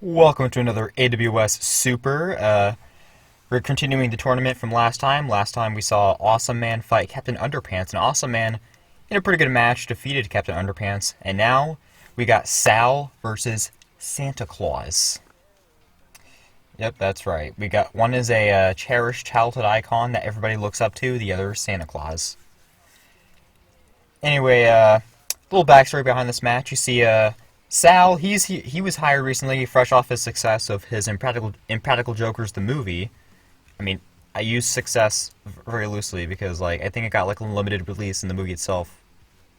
Welcome to another AWS Super. We're continuing the tournament from last time. Last time we saw Awesome Man fight Captain Underpants, and Awesome Man, in a pretty good match, defeated Captain Underpants. And now we got Sal versus Santa Claus. Yep, that's right. We got one is a cherished childhood icon that everybody looks up to. The other is Santa Claus. Anyway, little backstory behind this match. You see, Sal, he was hired recently, fresh off his success of his Impractical Jokers, the movie. I mean, I use success very loosely because, like, I think it got, like, a limited release, and the movie itself,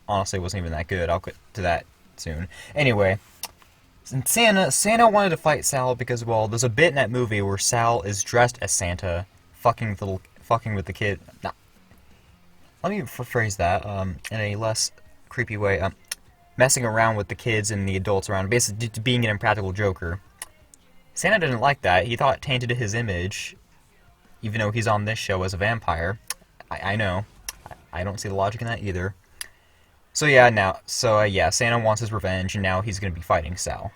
honestly, wasn't even that good. I'll get to that soon. Anyway, Santa wanted to fight Sal because, well, there's a bit in that movie where Sal is dressed as Santa, fucking with the kid. Nah, let me rephrase that, in a less creepy way. Messing around with the kids and the adults around, basically being an impractical joker. Santa didn't like that. He thought it tainted his image, even though he's on this show as a vampire. I know. I don't see the logic in that either. So yeah, Santa wants his revenge, and now he's going to be fighting Sal.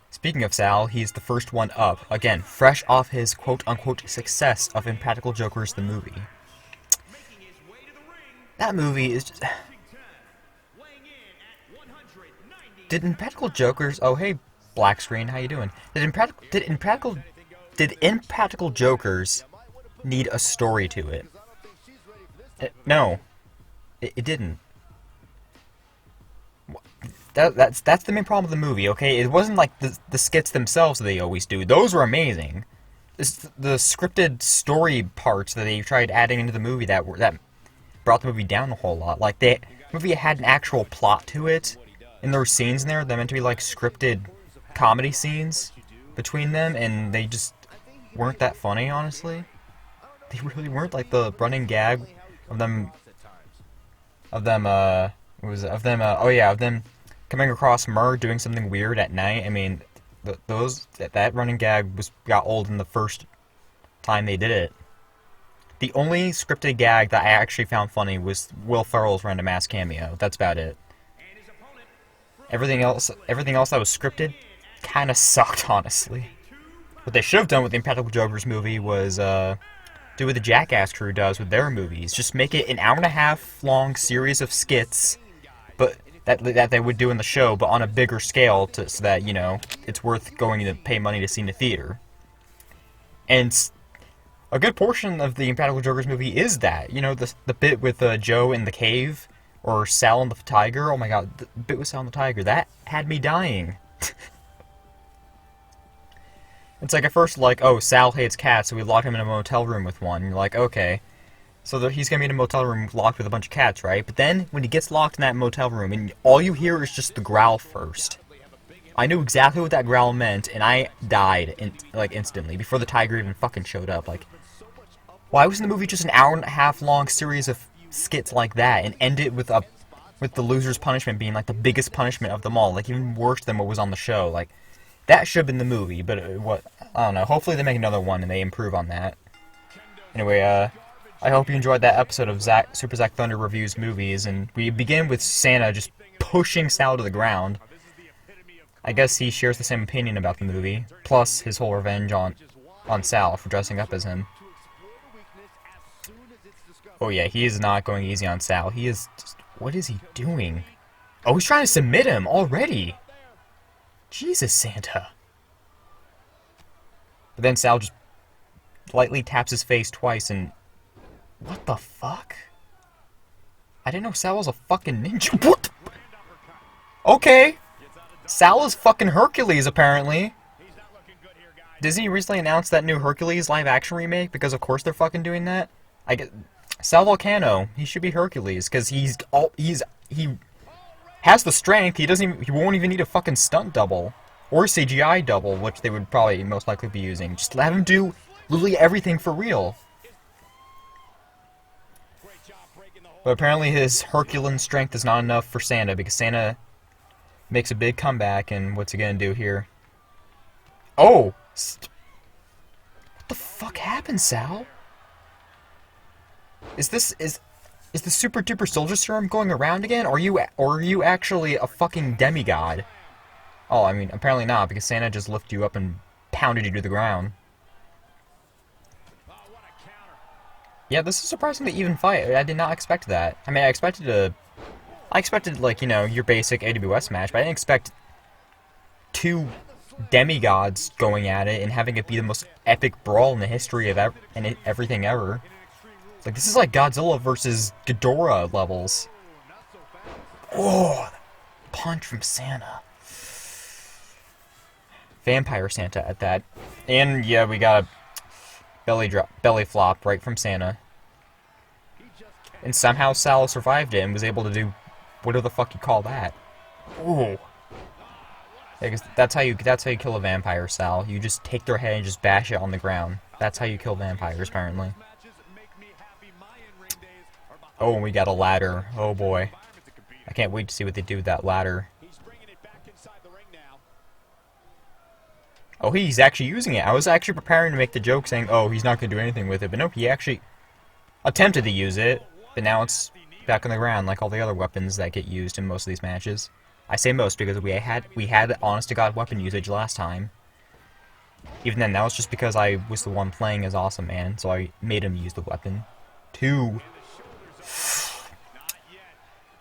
Speaking of Sal, he's the first one up. Again, fresh off his quote-unquote success of Impractical Jokers, the movie. That movie is just... Did Impractical Jokers... Oh, hey, black screen, how you doing? Did Impractical Jokers need a story to it? No. It didn't. That's the main problem with the movie, okay? It wasn't like the skits themselves that they always do. Those were amazing. It's the scripted story parts that they tried adding into the movie that brought the movie down a whole lot. Like, the movie had an actual plot to it. And there were scenes in there that meant to be like scripted comedy scenes between them, and they just weren't that funny, honestly. They really weren't. Like the running gag of them coming across Murr doing something weird at night. I mean, that running gag got old in the first time they did it. The only scripted gag that I actually found funny was Will Ferrell's random ass cameo. That's about it. Everything else that was scripted kind of sucked, honestly. What they should have done with the Impractical Jokers movie was do what the Jackass crew does with their movies. Just make it an hour-and-a-half long series of skits, but that they would do in the show, but on a bigger scale, so that, you know, it's worth going to pay money to see in the theater. And a good portion of the Impractical Jokers movie is that. You know, the bit with Joe in the cave. Or Sal and the Tiger. Oh my god, the bit with Sal and the Tiger. That had me dying. It's like at first, like, oh, Sal hates cats, so we lock him in a motel room with one. And you're like, okay. So he's going to be in a motel room locked with a bunch of cats, right? But then, when he gets locked in that motel room, and all you hear is just the growl first. I knew exactly what that growl meant, and I died, instantly, before the tiger even fucking showed up. Like, why wasn't the movie just an hour-and-a-half long series of skits like that and end it with the loser's punishment being like the biggest punishment of them all, like even worse than what was on the show? Like, that should have been the movie, but I don't know. Hopefully they make another one and they improve on that. Anyway, I hope you enjoyed that episode of Super Zack Thunder Reviews Movies, and we begin with Santa just pushing Sal to the ground. I guess he shares the same opinion about the movie, plus his whole revenge on Sal for dressing up as him. Oh yeah, he is not going easy on Sal. He is just... What is he doing? Oh, he's trying to submit him already! Jesus, Santa. But then Sal just lightly taps his face twice and... What the fuck? I didn't know Sal was a fucking ninja. What? Okay. Sal is fucking Hercules, apparently. Disney recently announced that new Hercules live-action remake, because of course they're fucking doing that. Sal Vulcano, he should be Hercules, because he has the strength. He won't even need a fucking stunt double or CGI double, which they would probably most likely be using. Just let him do literally everything for real. But apparently his Herculean strength is not enough for Santa, because Santa makes a big comeback, and what's he gonna do here? Oh! What the fuck happened, Sal? Is the super duper soldier serum going around again? Or are you actually a fucking demigod? Oh, I mean, apparently not, because Santa just lifted you up and pounded you to the ground. Yeah, this is surprisingly even fight. I did not expect that. I mean, I expected, like, you know, your basic AWS match, but I didn't expect two demigods going at it and having it be the most epic brawl in the history of everything ever. Like, this is like Godzilla versus Ghidorah levels. Oh, punch from Santa. Vampire Santa at that. And yeah, we got a belly flop right from Santa. And somehow Sal survived it and was able to do whatever the fuck you call that. Ooh. Yeah, 'cause that's how you kill a vampire, Sal. You just take their head and just bash it on the ground. That's how you kill vampires, apparently. Oh, and we got a ladder. Oh boy. I can't wait to see what they do with that ladder. Oh, he's actually using it. I was actually preparing to make the joke saying, oh, he's not going to do anything with it. But nope, he actually attempted to use it. But now it's back on the ground like all the other weapons that get used in most of these matches. I say most because we had honest-to-God weapon usage last time. Even then, that was just because I was the one playing as Awesome Man, so I made him use the weapon. 2.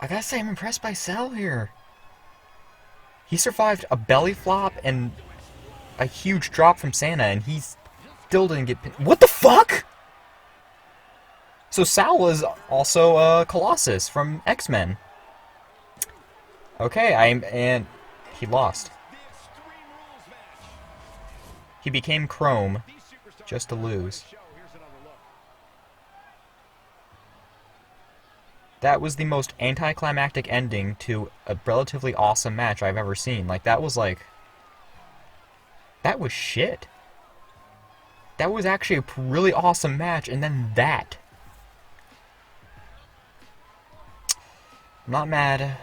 I gotta say, I'm impressed by Sal here. He survived a belly flop and a huge drop from Santa, and he still didn't get pinned. What the fuck? So Sal was also Colossus from X-Men. Okay, and he lost. He became Chrome just to lose. That was the most anticlimactic ending to a relatively awesome match I've ever seen. Like, that was shit. That was actually a really awesome match, and then that. I'm not mad.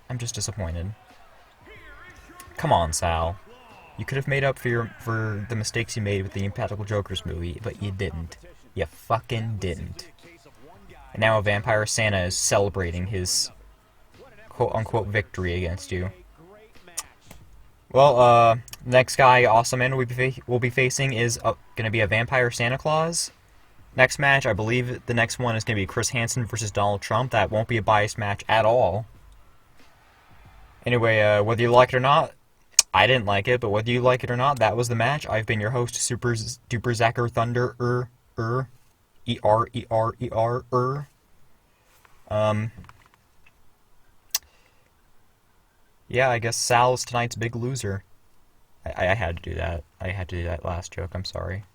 I'm just disappointed. Come on, Sal. You could have made up for the mistakes you made with the Impractical Jokers movie, but you didn't. You fucking didn't. And now a Vampire Santa is celebrating his quote-unquote victory against you. Well, next guy Awesome Man will be facing is going to be a Vampire Santa Claus. Next match, I believe the next one is going to be Chris Hansen versus Donald Trump. That won't be a biased match at all. Anyway, whether you like it or not, I didn't like it, but whether you like it or not, that was the match. I've been your host, Super Duper Zacker Thunder, E-R-E-R-E-R, Yeah, I guess Sal's tonight's big loser. I had to do that. I had to do that last joke, I'm sorry.